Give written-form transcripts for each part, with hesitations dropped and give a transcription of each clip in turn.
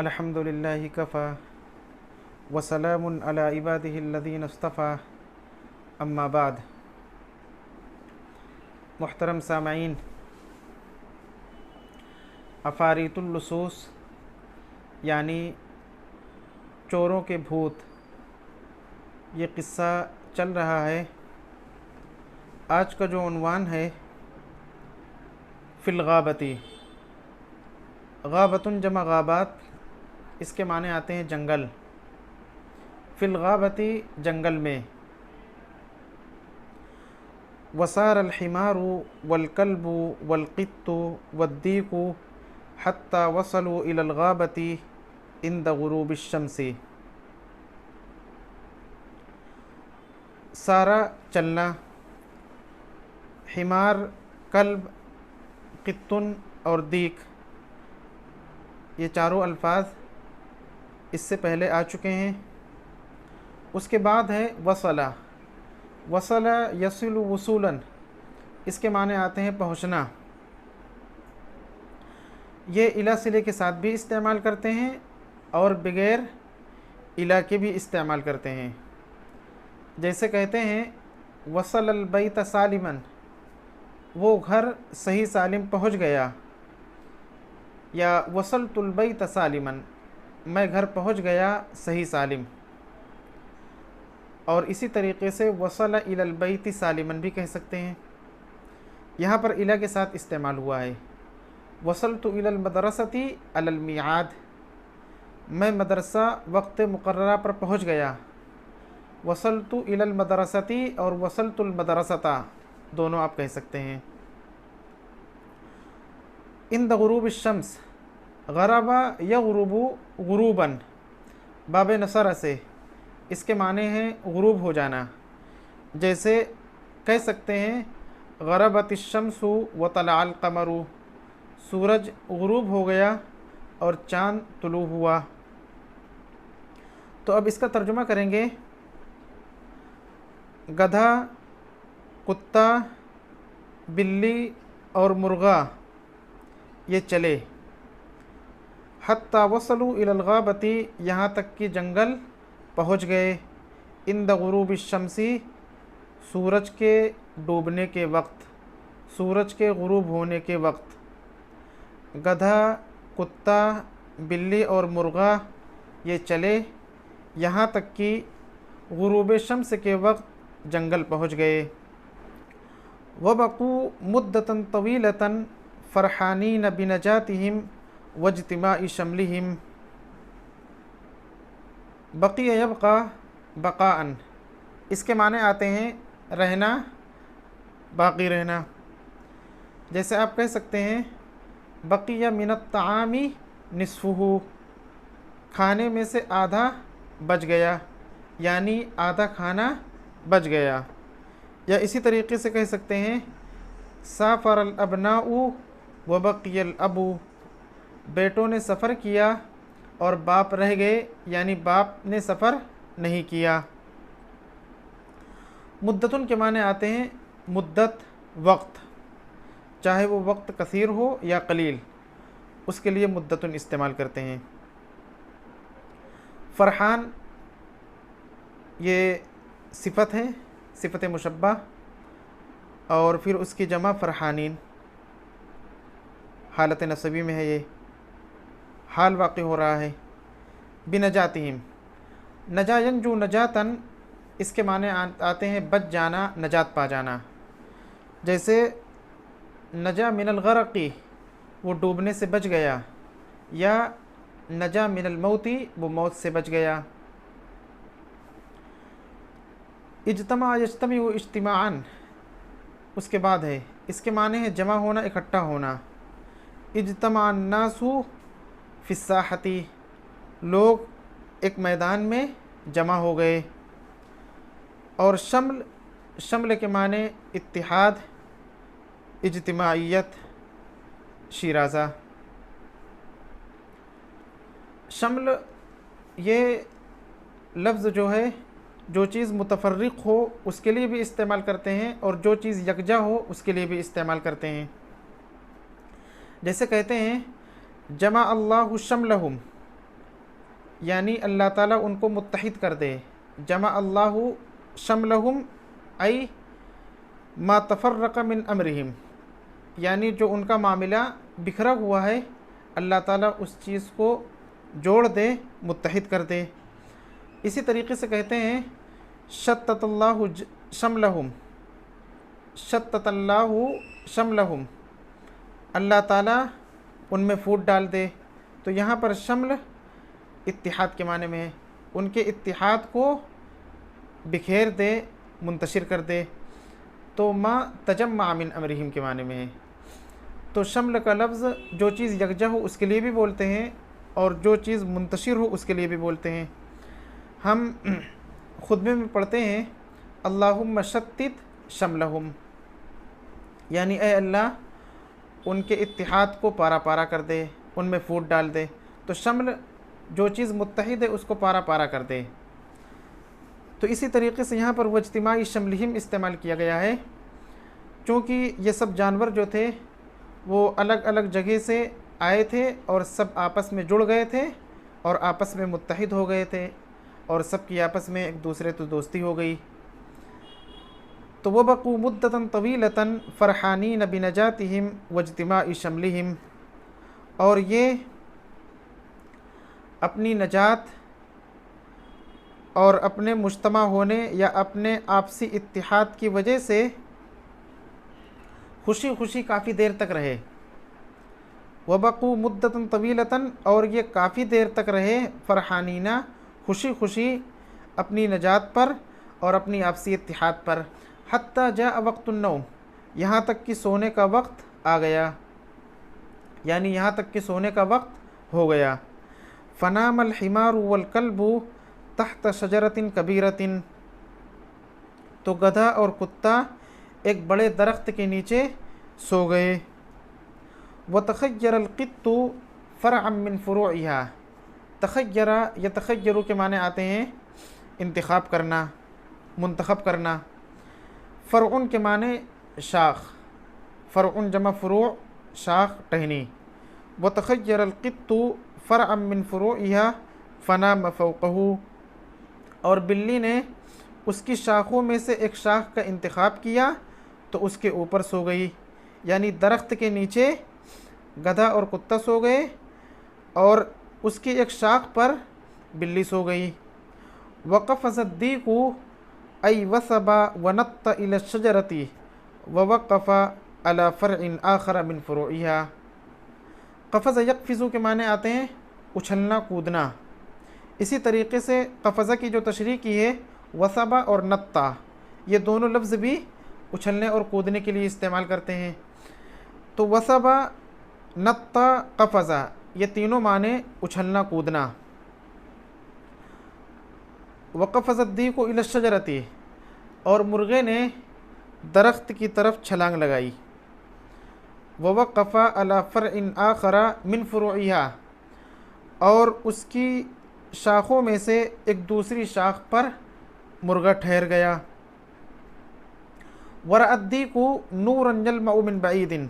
अल्हम्दुलिल्लाहि Kaffa वसलामुन अला इबादिहिल्लज़ीना इस्तफ़ा अम्मा बाद। मुहतरम सामाईन, अफ़ारीतुल लुसूस यानी चोरों के भूत, ये क़िस्सा चल रहा है। आज का जो उन्वान है फ़िल गाबती, गाबतुन जमा गाबात, इसके माने आते हैं जंगल। फ़िल गाबती, जंगल में। वसार अल हिमारु वल कल्बु वल क़ित्तु वद्दीक़ु हत्ता वसलु इलल गाबती इंद गुरूबिश शम्सी। सारा चलना, हिमार, कल्ब, क़ित्तुन और दीक, ये चारों अल्फाज इससे पहले आ चुके हैं। उसके बाद है वसला। वसला यसिलु वसूलन, इसके माने आते हैं पहुँचना। ये इला सिले के साथ भी इस्तेमाल करते हैं और बगैर इला के भी इस्तेमाल करते हैं। जैसे कहते हैं वसल अल बैत सालिमन, वो घर सही सालिम पहुँच गया, या वसल तुल बैत सालिमन, मैं घर पहुँच गया सही सालिम। और इसी तरीक़े से वसल इलल बैति सालिमन भी कह सकते हैं। यहाँ पर इला के साथ इस्तेमाल हुआ है। वसल तो इलल मदरसती अलल मियाद, मैं मदरसा वक्त मुकर्ररा पर पहुँच गया। वसल तो इलल मदरसती और वसल तुल मदरसता, दोनों आप कह सकते हैं। इंद गुरूब शम्स, गरबा या गुरूबु गुरूबन, बाब नसर से, इसके माने हैं गुरूब हो जाना। जैसे कह सकते हैं गरबत शम्सु व तलाल कमरु, सूरज गुरूब हो गया और चाँद तुलू हुआ। तो अब इसका तर्जुमा करेंगे। गधा, कुत्ता, बिल्ली और मुर्गा ये चले। हत्ता वसलु इलल गाबती, यहाँ तक कि जंगल पहुँच गए। इंद गुरूब शम्सी, सूरज के डूबने के वक्त, सूरज के गुरूब होने के वक्त। गधा, कुत्ता, बिल्ली और मुर्गा ये चले, यहाँ तक कि गुरूब शम्स के वक्त जंगल पहुँच गए। वबकू मुद्दतन तवीलतन फ़रहानीन बिनजातिहिम वज्तिमाई शमलिहिम। बक़िया यबक़ा बक़ाअन, इसके माने आते हैं रहना, बाक़ी रहना। जैसे आप कह सकते हैं बक़िया मिनत ताआमी निस्फ़ुहु, खाने में से आधा बच गया, यानी आधा खाना बच गया। या इसी तरीक़े से कह सकते हैं साफ़रल अबनाउ व बक़ियल अबू, बेटों ने सफ़र किया और बाप रह गए, यानी बाप ने सफ़र नहीं किया। मुद्दतुन के माने आते हैं मुद्दत, वक्त, चाहे वो वक्त कसीर हो या कलील, उसके लिए मुद्दतुन इस्तेमाल करते हैं। फ़रहान ये सिफ़त है, सिफ़त मुशब्बा, और फिर उसकी जमा फ़रहानीन, हालत नसबी में है, ये हाल वाक़ई हो रहा है। बिनजातिहिम, नजा यंजू नजातन, इसके माने आते हैं बच जाना, नजात पा जाना। जैसे नजा मिनल गरक़ी, वो डूबने से बच गया, या नजा मिनल मौती, वो मौत से बच गया। इज्तमा यज्तमी व इज्तिमाअन, उसके बाद है, इसके माने हैं जमा होना, इकट्ठा होना। इज्तमा अन्नासु फ़िस्साहती, लोग एक मैदान में जमा हो गए। और शम्ल, शम्ल के माने इत्तिहाद, इज्तिमाइयत, शिराज़ा। शम्ल ये लफ्ज़ जो है, जो चीज़ मुतफ़र्रिक़ हो उसके लिए भी इस्तेमाल करते हैं, और जो चीज़ यकजा हो उसके लिए भी इस्तेमाल करते हैं। जैसे कहते हैं जमा अल्लाहु शम्लहुम, यानी अल्लाह ताला उनको मुत्तहिद कर दे। जमा अल्लाहु शमलहुम आई मा तफर्रक़ मिन अमरिहिम, यानी जो उनका मामला बिखरा हुआ है अल्लाह ताला उस चीज़ को जोड़ दे, मुत्तहिद कर दे। इसी तरीके से कहते हैं शत्ततल्लाहु शमलहुम, शत्ततल्लाहु शमलहुम, अल्लाह ताला उनमें फूट डाल दे। तो यहाँ पर शम्ल इत्तिहाद के माने में है, उनके इत्तिहाद को बिखेर दे, मुंतशिर कर दे। तो मा तजम्मा मिन अमरिहिम के माने में है। तो शम्ल का लफ्ज़ जो चीज़ यकजा हो उसके लिए भी बोलते हैं और जो चीज़ मुंतशिर हो उसके लिए भी बोलते हैं। हम खुतबे में पढ़ते हैं अल्लाहुम्मा शत्तित शमलहुम, यानी ए अल्लाह उनके इत्तिहाद को पारा पारा कर दे, उनमें फूट डाल दे। तो शम्ल जो चीज़ मुत्तहिद है उसको पारा पारा कर दे। तो इसी तरीके से यहाँ पर वज्तिमाई शमलिहिम इस्तेमाल किया गया है, क्योंकि ये सब जानवर जो थे वो अलग अलग जगह से आए थे और सब आपस में जुड़ गए थे और आपस में मुत्तहिद हो गए थे और सब की आपस में एक दूसरे तो दोस्ती हो गई। तो वह बक़ू मुद्दतन तवीलतन फ़रहानीन बिनजातिहिम वज्तिमाई शमलिहिम, और ये अपनी नजात और अपने मुज्तमा होने या अपने आपसी इत्तिहाद की वजह से खुशी खुशी काफ़ी देर तक रहे। वबक़ू मुद्दतन तवीलतन, और ये काफ़ी देर तक रहे फ़रहानीना, खुशी खुशी अपनी नजात पर और अपनी आपसी इत्तिहाद पर। हत्ता जा वक़्तुन्नौम, यहाँ तक कि सोने का वक्त आ गया, यानी यहाँ तक कि सोने का वक्त हो गया। फ़नामल हिमारु वल कल्बु तहत शजरतिन कबीरतिन, तो गधा और कुत्ता एक बड़े दरख्त के नीचे सो गए। व तख़य्यरल क़ित्तु फ़रअम मिन फ़ुरूइहा, तख़य्यरा या तख़य्यरु के माने आते हैं इंतख़ाब करना, मुंतख़ब करना। फ़रउन के माने शाख, फ़रउन जमा फ़ुरू, शाख टहनी। व तख़य्यरल क़ित्तु फ़रअम मिन फ़ुरूइहा फ़नाम फ़ौक़हु, और बिल्ली ने उसकी शाखों में से एक शाख का इंतख़ाब किया तो उसके ऊपर सो गई, यानी दरख्त के नीचे गधा और कुत्ता सो गए और उसकी एक शाख पर बिल्ली सो गई। वक़फ़ज़द्दीक़ु अय वसबा वनत्त इला शजरती ववक़फ़ा अला फ़रइन आखर मिन फ़ुरूइहा। क़फ़ज़ यक़फ़िज़ु के माने आते हैं उछलना कूदना। इसी तरीके से क़फ़ज़ा की जो तशरीह की है वसबा और नत्ता, ये दोनों लफ्ज़ भी उछलने और कूदने के लिए इस्तेमाल करते हैं। तो वसबा, नत्ता, क़फ़ज़ा, ये तीनों माने उछलना कूदना। वक़फ़ज़द्दीक़ु इला शजरती, और मुर्गे ने दरख्त की तरफ छलांग लगाई। ववक़फ़ा अला फ़रइन आखरा मिन फ़ुरूइहा, और उसकी शाखों में से एक दूसरी शाख पर मुर्गा ठहर गया। वरअद्दीक़ु नूरन यलमउ मिन बईदिन,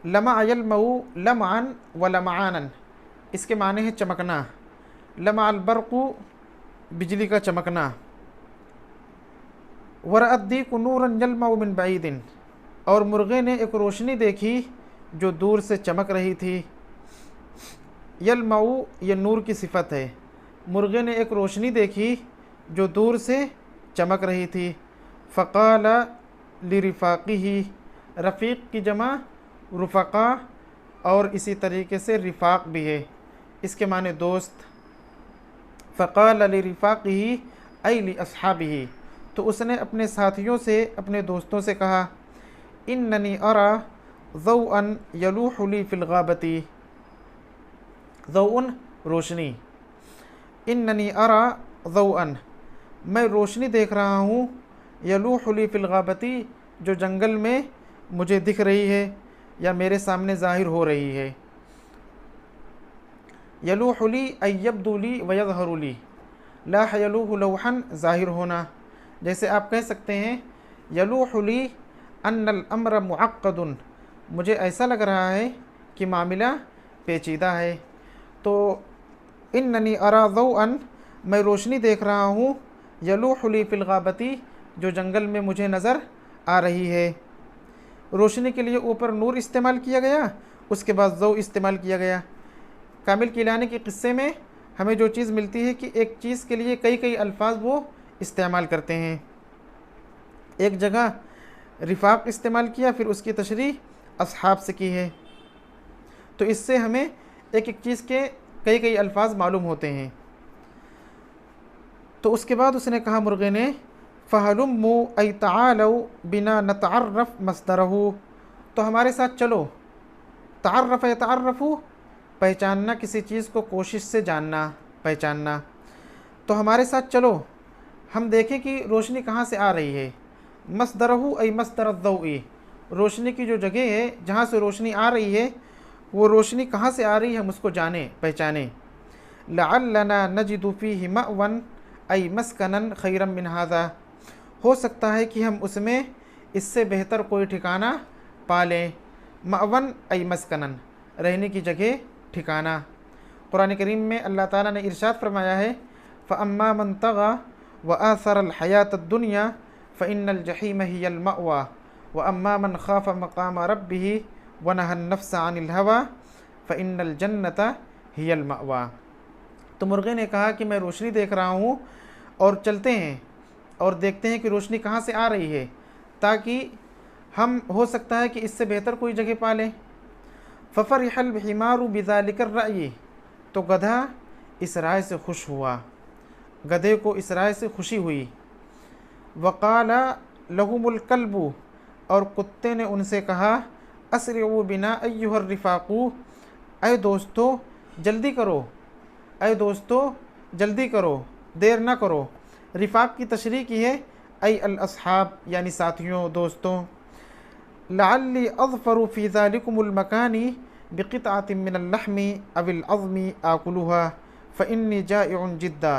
लमा यलमउ लमअन व लमआनन, इसके माने हैं चमकना। लमा अल बरक़ु, बिजली का चमकना। वरअद्दीक़ु नूरन यलमउ मिन बईदिन, और मुर्गे ने एक रोशनी देखी जो दूर से चमक रही थी। यलमउ ये नूर की सिफत है। मुर्गे ने एक रोशनी देखी जो दूर से चमक रही थी। फ़क़ाल लिरिफ़ाक़िही, रफ़ीक़ की जमा रुफ़क़ा, और इसी तरीके से रिफ़ाक़ भी है, इसके माने दोस्त। फ़क़ाल लिरिफ़ाक़िही अय लिअस्हाबिही, तो उसने अपने साथियों से, अपने दोस्तों से कहा इन्ननी अरा ज़ौअन यलूहु ली फ़िल ग़ाबती, ज़ौअन रोशनी, इन्ननी अरा ज़ौअन, मैं रोशनी देख रहा हूँ, यलूहु ली फ़िल ग़ाबती, जो जंगल में मुझे दिख रही है या मेरे सामने ज़ाहिर हो रही है। यलूहु ली अय यब्दु ली व यज़हरु ली, ला यलूहु लौहन, ज़ाहिर होना। जैसे आप कह सकते हैं यलूहु ली अन्नल अम्र मुअक्कदुन, मुझे ऐसा लग रहा है कि मामला पेचीदा है। तो इन्ननी अरा ज़ौअन, मैं रोशनी देख रहा हूँ, यलूहु ली फ़िल गाबती, जो जंगल में मुझे नज़र आ रही है। रोशनी के लिए ऊपर नूर इस्तेमाल किया गया, उसके बाद ज़ौ इस्तेमाल किया गया। कामिल किलानी के क़िस्से में हमें जो चीज़ मिलती है कि एक चीज़ के लिए कई कई अल्फाज वो इस्तेमाल करते हैं। एक जगह रिफ़ाक इस्तेमाल किया, फिर उसकी तशरीह अस्हाब से की है। तो इससे हमें एक एक चीज़ के कई कई अल्फाज मालूम होते हैं। तो उसके बाद उसने कहा मुर्गे ने, फ़हलुम्मु ऐ तआलौ बिना नतअर्रफ़ मस्दरहु, तो हमारे साथ चलो। तअर्रफ़ यतअर्रफ़ु, पहचानना किसी चीज़ को, कोशिश से जानना, पहचानना। तो हमारे साथ चलो, हम देखें कि रोशनी कहाँ से आ रही है। मस्दरहु ऐ मस्दर अज़्ज़ौइ, रोशनी की जो जगह है जहाँ से रोशनी आ रही है, वो रोशनी कहाँ से आ रही है हम उसको जाने, पहचाने। लअल्लना नजिदु फ़ीहि मअवन ऐ मस्कनन खैरम मिन हाज़ा, हो सकता है कि हम उसमें इससे बेहतर कोई ठिकाना पा लें। मअवन ऐ मस्कनन, रहने की जगह, ठिकाना। कुरान करीम में अल्लाह ताला ने इरशाद फरमाया है, फ़अम्मा मन तग़ा व आसरल हयात दुनिया फ़इन्नल जहीम हियल मअवा व अम्मा मन खाफ़ मक़ाम रब्बिही व नहन नफ्स अनिल हवा फ़इन्नल जन्नत हियल मअवा। तो मुर्गे ने कहा कि मैं रोशनी देख रहा हूँ, और चलते हैं और देखते हैं कि रोशनी कहाँ से आ रही है, ताकि हम हो सकता है कि इससे बेहतर कोई जगह पा लें। फ़फ़रिहल हिमारु बिज़ालिकर रअयी, तो गधा इस राय से खुश हुआ, गधे को इस राय से खुशी हुई। वक़ाला लहुमुल कल्बु, और कुत्ते ने उनसे कहा, अस्रिउ बिना अय्युहर रिफ़ाक़ू, अय दोस्तों जल्दी करो, अय दोस्तों जल्दी करो, देर ना करो। रिफ़ाक़ की तशरीह की है अय अल अस्हाब, यानी साथियों, दोस्तों। लअल्ली अज़फ़रु फ़ी ज़ालिकुमुल मकानी बिक़ित्अतिन मिनल लहमी अविल अज़्मी आकुलुहा फ़इन्नी जाइउन जिद्दा।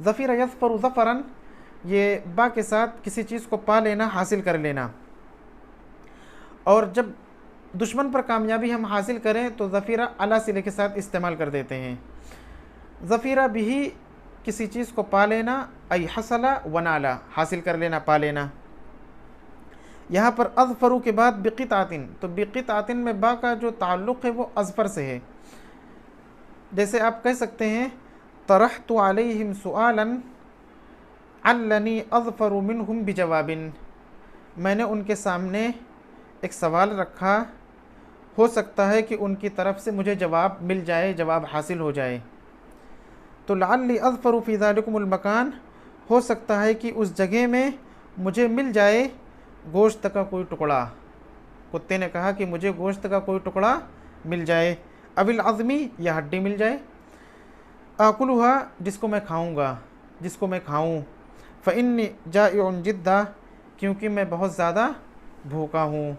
ज़फ़िर यज़फ़रु ज़फ़रन, ये बा के साथ किसी चीज़ को पा लेना, हासिल कर लेना। और जब दुश्मन पर कामयाबी हम हासिल करें तो ज़फ़ीरा अला सिले के साथ इस्तेमाल कर देते हैं। ज़फ़ीरा बिही, किसी चीज़ को पा लेना, अय हसला वनाला, हासिल कर लेना, पा लेना। यहाँ पर अज़फ़रु के बाद बिक़ित्अतिन, तो बिक़ित्अतिन में बा का जो ताल्लुक़ है वो अज़फ़र से है। जैसे आप कह सकते हैं, तरहतु अलैहिम सुआलन अल्लनी अज़फ़रु मिनहुम बिजवाबिन, मैंने उनके सामने एक सवाल रखा, हो सकता है कि उनकी तरफ से मुझे जवाब मिल जाए, जवाब हासिल हो जाए। तो लअल्ली अज़फ़रु फ़ी ज़ालिकुमुल मकान, हो सकता है कि उस जगह में मुझे मिल जाए गोश्त का कोई टुकड़ा। कुत्ते ने कहा कि मुझे गोश्त का कोई टुकड़ा मिल जाए, अविल अज़्मी, या हड्डी मिल जाए, आकुलुहा, जिसको मैं खाऊंगा, जिसको मैं खाऊं, फ़इन्नी जाइउन जिद्दा, क्योंकि मैं बहुत ज़्यादा भूखा हूँ।